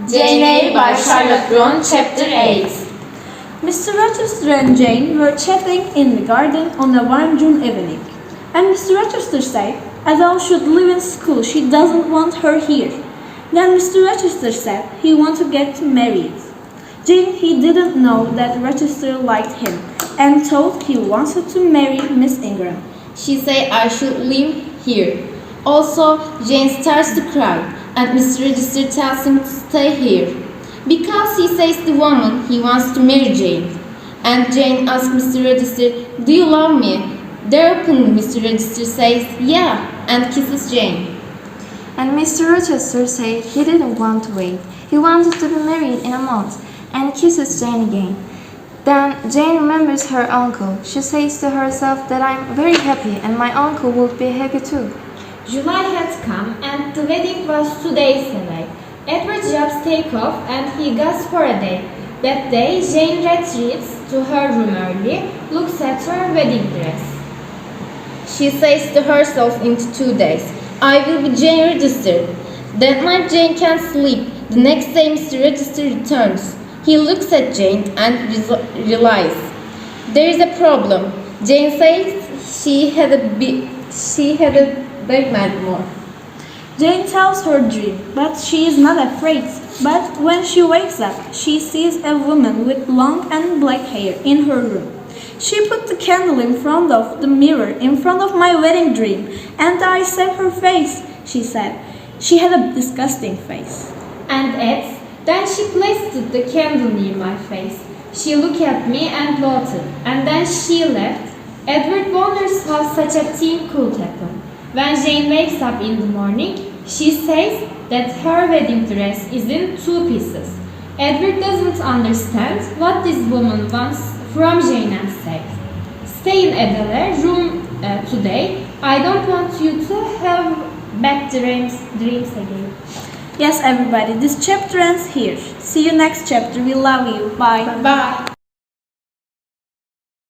Eyre by Charlotte Bronte, Chapter 8. Mr. Rochester and Jane were chatting in the garden on a warm June evening, and Mr. Rochester said, Adele should live in school, she doesn't want her here. Then Mr. Rochester said he wanted to get married. Jane, he didn't know that Rochester liked him, and thought he wanted to marry Miss Ingram. She said I should live here. Also, Jane starts to cry, and Mr. Register tells him to stay here, because he says the woman he wants to marry Jane. And Jane asks Mr. Register, do you love me? Thereupon Mr. Register says, yeah, and kisses Jane. And Mr. Rochester said he didn't want to wait. He wanted to be married in a month, and kisses Jane again. Then Jane remembers her uncle. She says to herself that I'm very happy and my uncle would be happy too. July had come and the wedding was 2 days away. Edward's jobs take off and he goes for a day. That day, Jane retreats to her room early, looks at her wedding dress. She says to herself in 2 days, I will be Jane Register. That night Jane can't sleep. The next day Mr. Register returns. He looks at Jane and realizes there is a problem. Jane says she had a big nightmare. Jane tells her dream, but she is not afraid. But when she wakes up, she sees a woman with long and black hair in her room. She put the candle in front of the mirror, in front of my wedding dream, and I saw her face, she said. She had a disgusting face. And adds, then she placed the candle near my face. She looked at me and nodded, and then she left. Edward wonders how such a thing could happen. When Jane wakes up in the morning, she says that her wedding dress is in 2 pieces. Edward doesn't understand what this woman wants from Jane and says, stay in Adele's room today. I don't want you to have bad dreams again. Yes, everybody, this chapter ends here. See you next chapter. We love you. Bye. Bye.